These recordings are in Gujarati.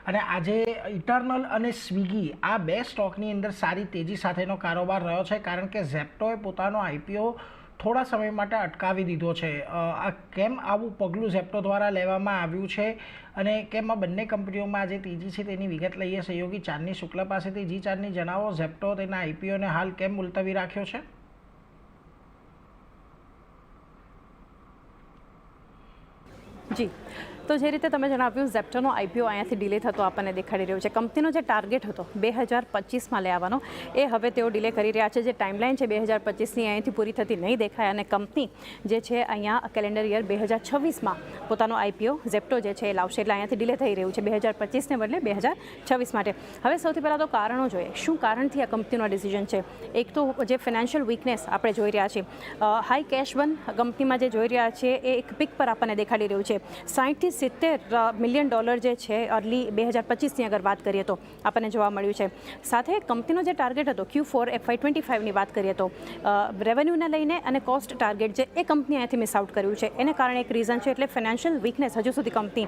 અને આજે ઇટરનલ અને સ્વિગી આ બે સ્ટોકની અંદર સારી તેજી સાથેનો કારોબાર રહ્યો છે, કારણ કે ઝેપ્ટોએ પોતાનો આઈપીઓ થોડા સમય માટે અટકાવી દીધો છે. આ કેમ આવું પગલું ઝેપ્ટો દ્વારા લેવામાં આવ્યું છે અને કેમ આ બંને કંપનીઓમાં આજે તેજી છે તેની વિગત લઈએ સહયોગી ચાંદની શુક્લા પાસેથી. જી ચાંદની, જણાવો, ઝેપ્ટો તેના આઈપીઓને હાલ કેમ મુલતવી રાખ્યો છે? જી, તો જે રીતે તમે જણાવ્યું, ઝેપ્ટોનો આઈપીઓ અહીંયાથી ડિલે થતો આપણને દેખાડી રહ્યો છે. કંપનીનો જે ટાર્ગેટ હતો 2025માં લઈ આવવાનો, એ હવે તેઓ ડિલે કરી રહ્યા છે. જે ટાઈમલાઈન છે 2025ની અહીંયાથી પૂરી થતી નહીં દેખાય અને કંપની જે છે અહીંયા કેલેન્ડર યર 2026માં પોતાનો આઈપીઓ ઝેપ્ટો જે છે એ લાવશે, એટલે અહીંયાથી ડિલે થઈ રહ્યું છે 2025ને બદલે 2026 માટે. હવે સૌથી પહેલાં તો કારણો જોઈએ, શું કારણથી આ કંપનીનો ડિસિઝન છે. એક તો જે ફિનાન્શિયલ વીકનેસ આપણે જોઈ રહ્યા છીએ, હાઈ કેશ બર્ન કંપનીમાં જે જોઈ રહ્યા છીએ એ એક પીક પર આપણને દેખાડી રહ્યું છે. 60 થી $70 મિલિયન જે છે અર્લી 2025ની અગર વાત કરીએ તો આપણને જોવા મળ્યું છે. સાથે કંપનીનો જે ટાર્ગેટ હતો Q4 FY25ની વાત કરીએ તો રેવન્યુને લઈને અને કોસ્ટ ટાર્ગેટ જે એ કંપની અહીંયાથી મિસ આઉટ કર્યું છે, એને કારણે એક રીઝન છે. એટલે ફિનાન્શિયલ વીકનેસ હજુ સુધી કંપની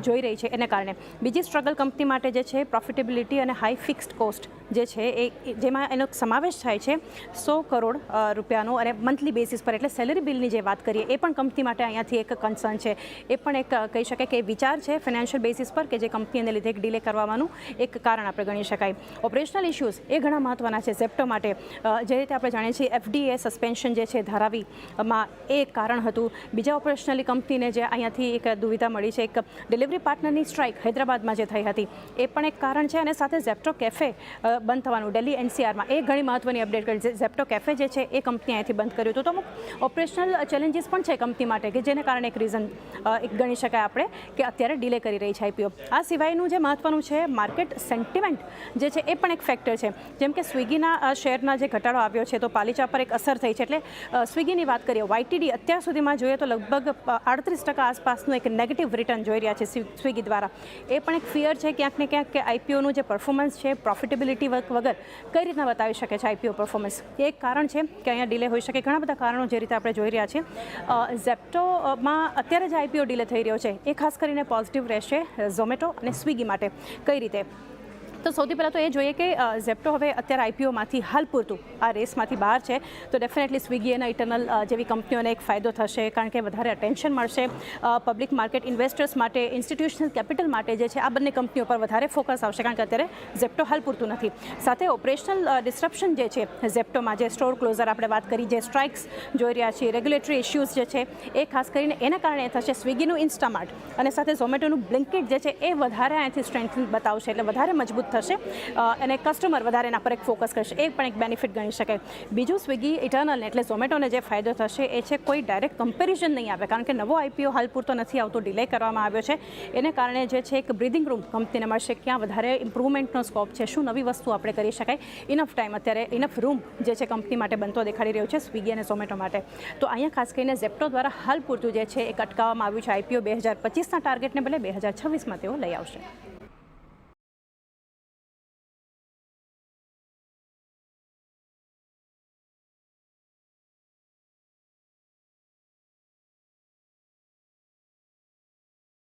જોઈ રહી છે, એને કારણે. બીજી સ્ટ્રગલ કંપની માટે જે છે પ્રોફિટેબિલિટી અને હાઈ ફિક્સ્ડ કોસ્ટ જે છે એ જેમાં એનો સમાવેશ થાય છે 100 કરોડ રૂપિયાનો અને મંથલી બેસિસ પર, એટલે સેલરી બિલની જે વાત કરીએ એ પણ કંપની માટે અહીંયાથી એક કન્સર્ન છે. એ પણ એક કહી શકાય કે વિચાર છે ફિનાન્શિયલ બેસિસ પર કે જે કંપનીને લીધે એક ડિલે કરવાનું એક કારણ આપણે ગણી શકાય. ઓપરેશનલ ઇશ્યુઝ એ ઘણા મહત્ત્વના છે ઝેપ્ટો માટે. જે રીતે આપણે જાણીએ છીએ FDA સસ્પેન્શન જે છે ધારાવીમાં એ એક કારણ હતું. બીજા ઓપરેશનલી કંપનીને જે અહીંયાથી એક દુવિધા મળી છે, એક ડિલિવરી પાર્ટનરની સ્ટ્રાઇક હૈદરાબાદમાં જે થઈ હતી, એ પણ એક કારણ છે. અને સાથે ઝેપ્ટો કેફે બંધ થવાનું દિલ્હી NCRમાં એ ઘણી મહત્ત્વની અપડેટ કરી. ઝેપ્ટો કેફે જે છે એ કંપની અહીંયાથી બંધ કર્યું હતું. તો અમુક ઓપરેશનલ ચેલેન્જીસ પણ છે કંપની માટે કે જેને કારણે એક રીઝન એક ગણી શકાય આપણે કે અત્યારે ડિલે કરી રહી છે આઈપીઓ. આ સિવાયનું જે મહત્ત્વનું છે માર્કેટ સેન્ટિમેન્ટ જે છે એ પણ એક ફેક્ટર છે. જેમ કે સ્વિગીના શેરના જે ઘટાડો આવ્યો છે તો પાલિચા પર એક અસર થઈ છે. એટલે સ્વિગીની વાત કરીએ, YTD અત્યાર સુધીમાં જોઈએ તો લગભગ 38% આસપાસનું એક નેગેટિવ રિટર્ન જોઈ રહ્યા છે સ્વિગી દ્વારા. એ પણ એક ફિયર છે ક્યાંક ને ક્યાંક કે આઈપીઓનું જે પરફોર્મન્સ છે પ્રોફિટેબિલિટી વગર કઈ રીતના બતાવી શકે છે આઈપીઓ પરફોર્મન્સ, એ એક કારણ છે કે અહીંયા ડિલે હોઈ શકે. ઘણા બધા કારણો જે રીતે આપણે જોઈ રહ્યા છીએ. ઝેપ્ટોમાં અત્યારે જે આઈપીઓ ડિલે થઈ રહ્યો છે એ ખાસ કરીને પોઝિટિવ રહેશે ઝોમેટો અને સ્વિગી માટે. કઈ રીતે? તો સૌથી પહેલાં તો એ જોઈએ કે ઝેપ્ટો હવે અત્યારે આઈપીઓમાંથી હાલ પૂરતું આ રેસમાંથી બહાર છે, તો ડેફિનેટલી સ્વિગી અને ઇટરનલ જેવી કંપનીઓને એક ફાયદો થશે, કારણ કે વધારે અટેન્શન મળશે પબ્લિક માર્કેટ ઇન્વેસ્ટર્સ માટે, ઇન્સ્ટિટ્યુશનલ કેપિટલ માટે જે છે આ બંને કંપનીઓ પર વધારે ફોકસ આવશે, કારણ કે અત્યારે ઝેપ્ટો હાલ પૂરતું નથી. સાથે ઓપરેશનલ ડિસ્ટ્રપ્શન જે છે ઝેપ્ટોમાં, જે સ્ટોર ક્લોઝર આપણે વાત કરી, જે સ્ટ્રાઇક્સ જોઈ રહ્યા છીએ, રેગ્યુલેટરી ઇશ્યુઝ જે છે એ ખાસ કરીને એના કારણે થશે. સ્વિગીનું ઇન્સ્ટામાર્ટ અને સાથે ઝોમેટોનું બ્લિંકિટ જે છે એ વધારે અહીંયાથી સ્ટ્રેન્થ બતાવશે, એટલે વધારે મજબૂત થશે અને કસ્ટમર વધારે એના પર એક ફોકસ કરશે. એ પણ એક બેનિફિટ ગણી શકાય. બીજું સ્વિગી ઇટરનલને એટલે ઝોમેટોને જે ફાયદો થશે એ છે કોઈ ડાયરેક્ટ કમ્પેરિઝન નહીં આવે, કારણ કે નવો આઈપીઓ હાલ પૂરતો નથી આવતો, ડિલે કરવામાં આવ્યો છે. એને કારણે જે છે એક બ્રીધિંગ રૂમ કંપનીને મળશે, ક્યાં વધારે ઇમ્પ્રુવમેન્ટનો સ્કોપ છે, શું નવી વસ્તુ આપણે કરી શકાય. ઇનફ ટાઈમ અત્યારે ઇનફ રૂમ જે છે કંપની માટે બનતો દેખાડી રહ્યો છે સ્વિગી અને ઝોમેટો માટે. તો અહીંયા ખાસ કરીને ઝેપ્ટો દ્વારા હાલ પૂરતું જે છે એક અટકાવવામાં આવ્યું છે આઈપીઓ. 2025ના ટાર્ગેટને બદલે 2026માં તેઓ લઈ આવશે.